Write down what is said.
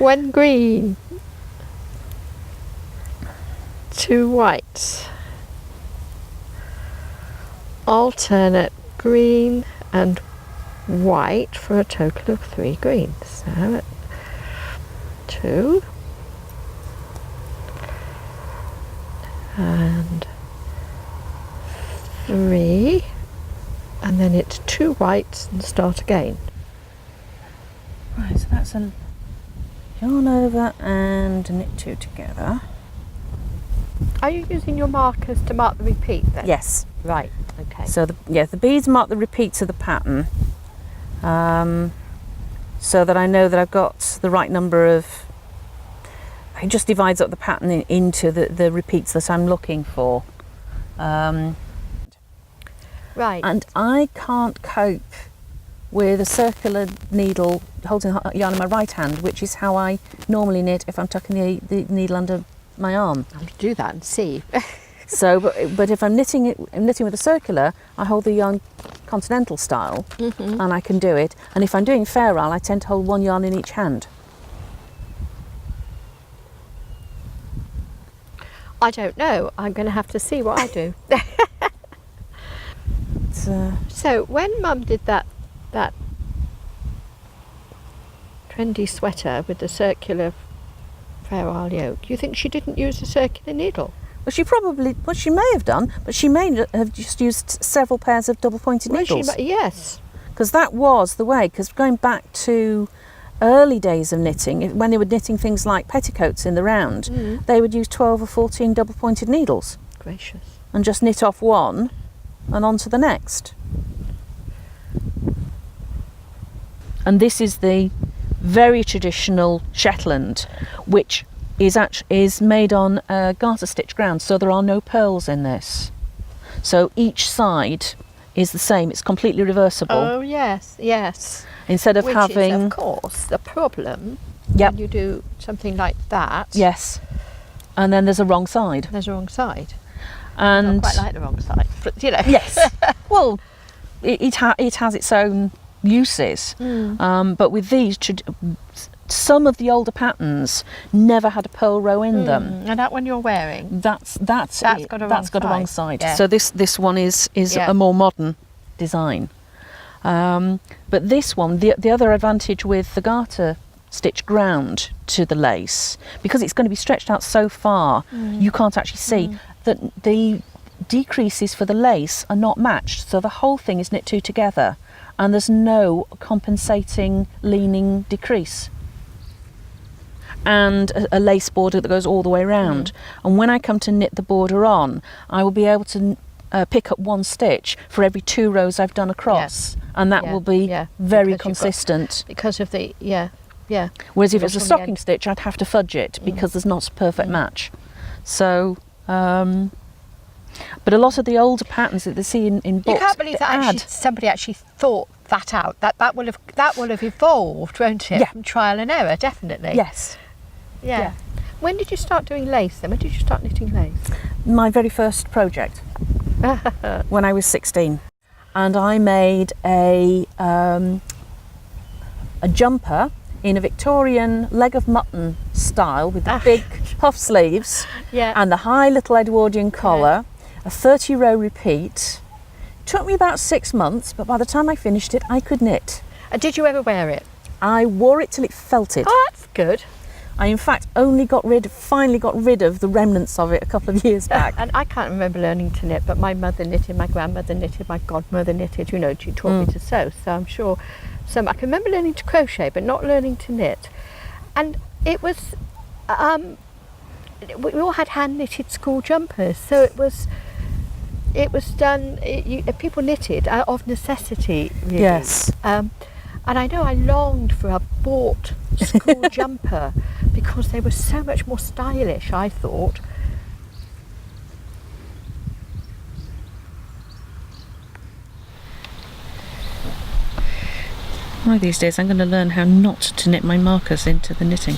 1 green, 2 whites, alternate green and white for a total of 3 greens. So 2 and 3, and then it's 2 whites and start again. Right, so that's a yarn over and knit 2 together. Are you using your markers to mark the repeat then? Yes. Right, okay. So the beads mark the repeats of the pattern, so that I know that I've got the right number of. It just divides up the pattern into the repeats that I'm looking for. Right. And I can't cope with a circular needle holding yarn in my right hand, which is how I normally knit if I'm tucking the needle under my arm. I'll do that and see. So, but if I'm knitting with a circular, I hold the yarn continental style, and I can do it. And if I'm doing fair roll, I tend to hold 1 yarn in each hand. I don't know. I'm going to have to see what I do. So when Mum did that trendy sweater with the circular fair roll yoke, do you think she didn't use a circular needle? Well, she may have done, but she may have just used several pairs of double-pointed needles. Yes. Because that was the way, because going back to early days of knitting, when they were knitting things like petticoats in the round, they would use 12 or 14 double-pointed needles. Gracious. And just knit off one and on to the next. And this is the very traditional Shetland, which is made on garter stitch ground, so there are no pearls in this. So each side is the same, it's completely reversible. Oh yes, yes. Instead of Which having... is, of course, the problem Yep. when you do something like that. Yes. And then there's a wrong side. There's a wrong side. And I quite like the wrong side, but you know. Yes. Well, it has its own uses. But with these, some of the older patterns never had a pearl row in them. And that one you're wearing? That's got a wrong side. Yeah. So this one is a more modern design. But this one, the other advantage with the garter stitch ground to the lace, because it's going to be stretched out so far, you can't actually see that the decreases for the lace are not matched. So the whole thing is knit 2 together, and there's no compensating leaning decrease. And a lace border that goes all the way around. And when I come to knit the border on, I will be able to pick up 1 stitch for every 2 rows I've done across, and that will be very consistent. Because of the Whereas if it's a stocking stitch, I'd have to fudge it because there's not a perfect match. So, but a lot of the older patterns that they see in books, you can't believe that somebody actually thought that out. That will have evolved, won't it? Yeah. From trial and error, definitely. Yes. Yeah. When did you start doing lace then? When did you start knitting lace? My very first project, when I was 16, and I made a jumper in a Victorian leg of mutton style with the big puff sleeves and the high little Edwardian collar, a 30-row repeat. Took me about 6 months, but by the time I finished it, I could knit. And did you ever wear it? I wore it till it felt it. Oh, that's good. I in fact finally got rid of the remnants of it a couple of years back. And I can't remember learning to knit, but my mother knitted, my grandmother knitted, my godmother knitted, you know, she taught me to sew, so I'm sure I can remember learning to crochet, but not learning to knit. And it was, we all had hand knitted school jumpers, so it was done, people knitted of necessity, really. Yes. And I know I longed for a bought school jumper because they were so much more stylish, I thought. One of these days I'm going to learn how not to knit my markers into the knitting.